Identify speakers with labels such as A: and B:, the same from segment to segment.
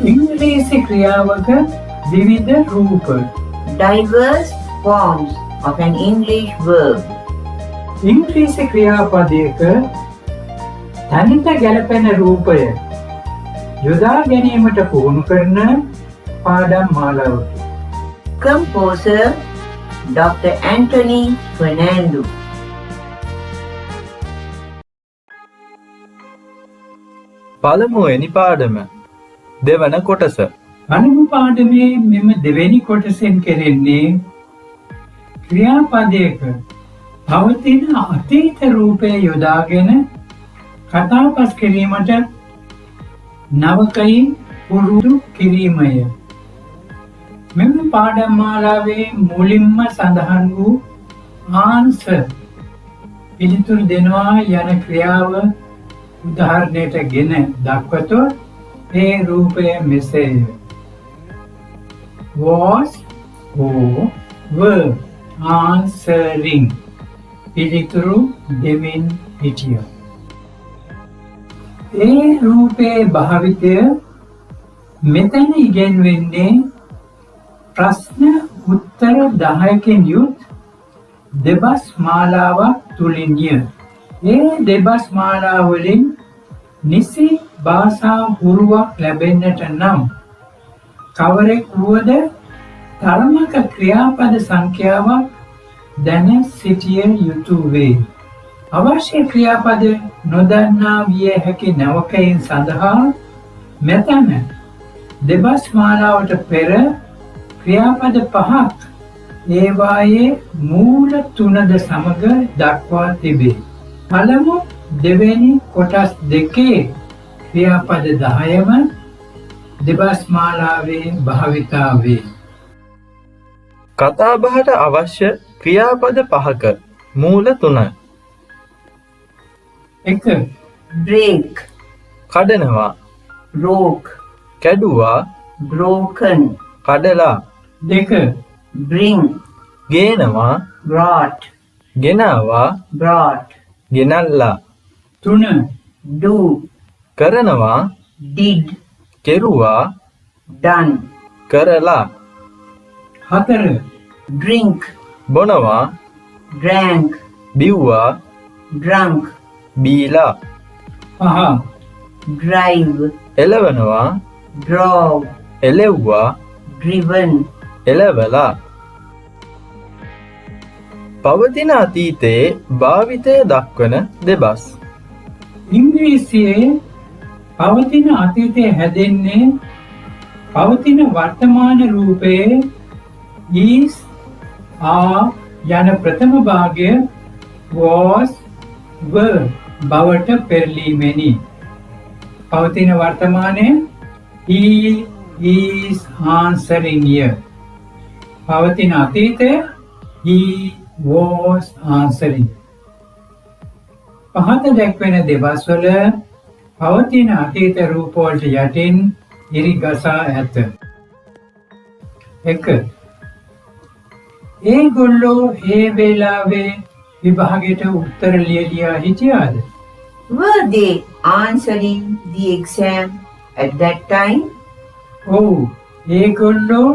A: ඉංග්‍රීසි ක්‍රියාවක විවිධ රූප.
B: Diverse forms of an English verb.
A: ඉංග්‍රීසි ක්‍රියාපදයක තනිත ගැලපෙන රූපය යොදා ගැනීමට පුහුණු කරන පාඩම් මාලාවකි.
B: Composer Dr. Anthony Fernando.
C: පළමුවෙනි පාඩම දෙවන කොටස.
A: පළමු පාඩමේ මෙම දෙවැනි කොටසෙන් කෙරෙන්නේ ක්‍රියාපදයක පවතින අතීත රූපය යොදාගෙන කතාබස් කිරීමට නවකයින් පුරුදු කිරීමය. මෙම පාඩම් මාලාවේ මුලින්ම සඳහන් වූ ආන්සර් පිළිතුරු දෙනවා යන ක්‍රියාව උදාහරණයට ගෙන දක්වතොත් ඒ රූපය මෙසේය. Was or were answering පිළිතුරු දෙමින් හිටිය. ඒ රූපයේ භාවිතය මෙතන ඉගෙන්වෙන්නේ ප්‍රශ්න උත්තර 10කින් යුත් දෙබස් මාලාවක් තුලින්ය. ඒ දෙබස් මාලාවලින් නිසි භාෂා හුරුවක් ලැබෙන්නට නම් කවරෙක් වුවද තරමක ක්‍රියාපද සංඛ්‍යාවක් දැන සිටිය යුතු වේ. අවශ්‍ය ක්‍රියාපද නොදන්නා විය හැකි නවකයින් සඳහා මෙතන දෙබස් මාලාවට පෙර ක්‍රියාපද 5ක් ඒවායේ මූල 3ද සමග දක්වා තිබේ. පළමු දෙවැනි කොටස් දෙකේ ක්‍රියාපද 10ම දෙබස් මාලාවේ භාවිතා වේ.
C: කතාබහට අවශ්‍ය ක්‍රියාපද 5ක මූල 3.
A: 1.
B: Break,
C: කඩනවා,
B: broke,
C: කැඩුවා,
B: broken.
C: කඩලා.
A: 2.
B: Bring,
C: ගේනවා,
B: brought,
C: ගෙනාවා,
B: brought.
C: ගෙනල්ලා.
A: 3.
B: Do,
C: කරනවා,
B: did,
C: කෙරුවා,
B: done.
C: කරලා.
A: 4.
B: Drink,
C: බොනවා,
B: drank,
C: බිව්වා,
B: drunk.
C: බීලා.
A: 5.
B: Drive,
C: එලවනවා,
B: drove,
C: එලෙව්වා,
B: driven.
C: එලවලා. පවතින අතීතයේ භාවිතය දක්වන දෙබස්.
A: ඉංග්‍රීසියේ පවතින අතීතය හැදෙන්නේ පවතින වර්තමාන රූපයේ is, are යන ප්‍රථම භාගය was, were බවට පෙරලීමෙනි. පවතින වර්තමානයේ he is answering here. පවතින අතීතය he was answering. පහත දැක්වෙන දෙබස්වල පවතින අතීත රූපවලට යටින් ඉරිගසා ඇත. 1. ඒගොල්ලෝ ඒ වෙලාවේ විභාගයට උත්තර ලියලා හිටියාද?
B: Were they answering the exam at that time?
A: ඔව්, ඒගොල්ලෝ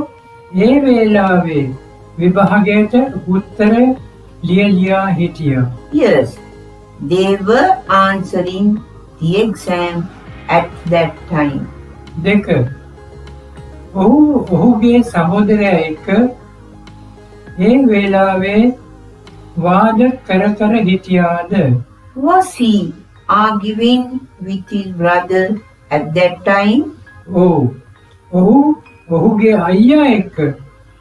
A: ඒ වෙලාවේ විභාගයට උත්තර ලියලා හිටියා.
B: Yes, they were answering the exam at that time.
A: 2. ඔහුගේ සහෝදරයා එක්ක ඒ වෙලාවේ වාද කර හිටියාද?
B: Was he arguing with his brother at that time?
A: ඔව්, ඔහුගේ අයියා එක්ක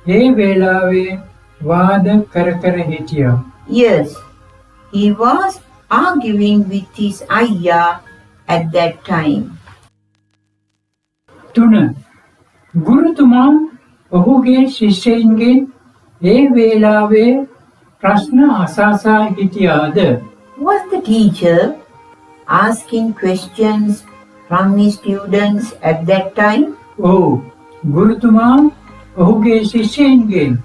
A: ඒ වෙලාවේ වාද කර හිටියා.
B: Yes, he was arguing with his ayah at that time.
A: 3. ගුරුතුමා ඔහුගේ ශිෂ්‍යයින්ගෙන් ඒ වෙලාවේ ප්‍රශ්න අසාසා හිටියාද?
B: Was the teacher asking questions from his students at that time?
A: ඔව්, ගුරුතුමා ඔහුගේ ශිෂ්‍යයින්ගෙන්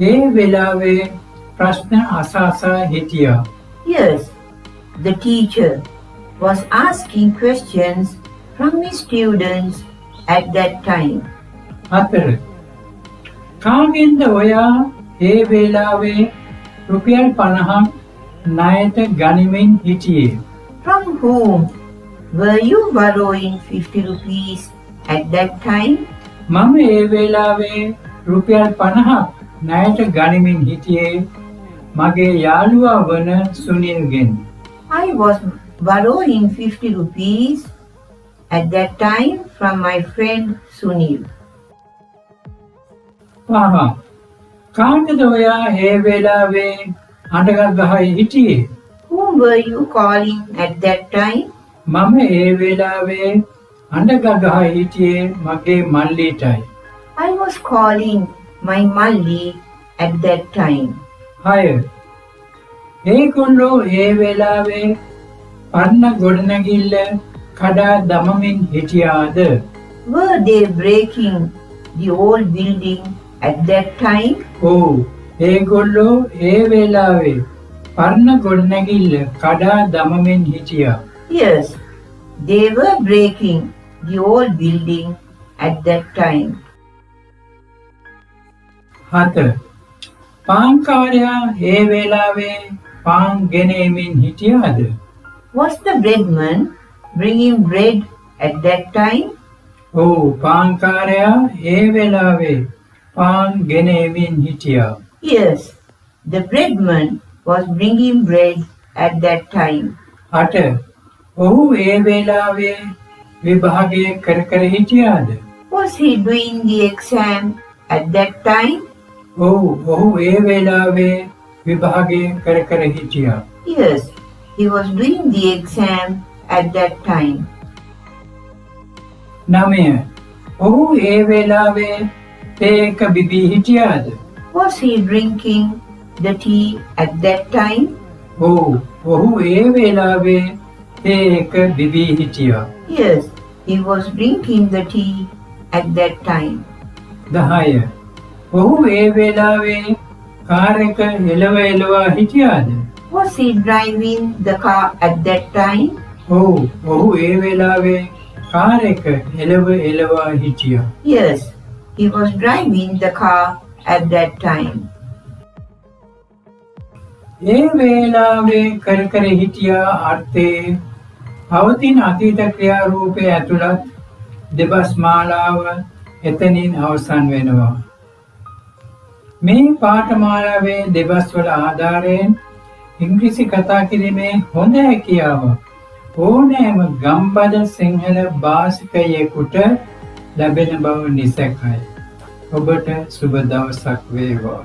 A: ඒ වෙලාවේ ප්‍රශ්න අසාසා හිටියා.
B: Yes, the teacher was asking questions from his students at that time?
A: 4. කාගෙන්ද ඔයා ඒ වෙලාවේ රුපියල් 50ක් ණයට ගනිමින් හිටියේ?
B: From whom were you borrowing 50 rupees at that time?
A: මම ඒ වෙලාවේ රුපියල් 50ක් ණයට ගනිමින් හිටියේ මගේ යාළුවා වන සුනිල්ගෙන්.
B: I was borrowing 50 rupees at that time from my friend Sunil.
A: 5. කාටද ඔයා ඒ වෙලාවේ අඬගත් ගහයි හිටියේ?
B: Whom were you calling at that time?
A: මම ඒ වෙලාවේ අඬගත් ගහයි හිටියේ මගේ මල්ලිටයි.
B: I was calling my Malli at that time.
A: 6. ඒගොල්ලෝ ඒ වෙලාවේ පරණ ගොඩනැගිල්ල කඩා දමමින් හිටියාද?
B: Were they breaking the old building at that time?
A: ඔව් ඒගොල්ලෝ ඒ වෙලාවේ පරණ ගොඩනැගිල්ල කඩා දමමින් හිටියා.
B: Yes, they were breaking the old building at that time.
A: 7. පාන්කාරයා ඒ වෙලාවේ පාන් ගෙනෙමින් හිටියාද?
B: Was the breadman bringing bread at that time?
A: ඔව් පාන්කාරයා ඒ වෙලාවේ පාන් ගෙනෙමින් හිටියා.
B: Yes, the breadman was bringing bread at that time.
A: 8. ඔහු ඒ වෙලාවේ විභාගය කර කර හිටියාද?
B: Was he doing the exam at that time?
A: ඔව් ඔහු ඒ වෙලාවේ විභාගය කර කර හිටියා.
B: Yes, he was doing the exam at that time.
A: 9. ඔහු ඒ වෙලාවේ තේ එක බිබී හිටියාද?
B: Was he drinking the tea at that time?
A: ඔව් ඔහු ඒ වෙලාවේ තේ එක බිබී හිටියා.
B: Yes, he was drinking the tea at that time.
A: 10. ඔහු ඒ වෙලාවේ කාර් එක එලවා හිටියාද?
B: Was he driving the car at that time?
A: ඔව් ඔහු ඒ වෙලාවේ කාර් එක එලවා හිටියා.
B: Yes, he was driving the car at that time.
A: ඒ වෙලාවේ කර කර හිටියා අර්ථයේ පවතින අතීත ක්‍රියාරූපය ඇතුළත් දෙබස් මාලාව එතනින් අවසන් වෙනවා. මේ පාඨමාලාවේ දෙබස් වල ආධාරයෙන් ඉංග්‍රීසි කතා කිරීමේ හොඳ හැකියාව ඕනෑම ගම්බද සිංහල භාෂිකයෙකුට ලැබෙන බව නිසැකයි. ඔබට සුබ දවසක් වේවා.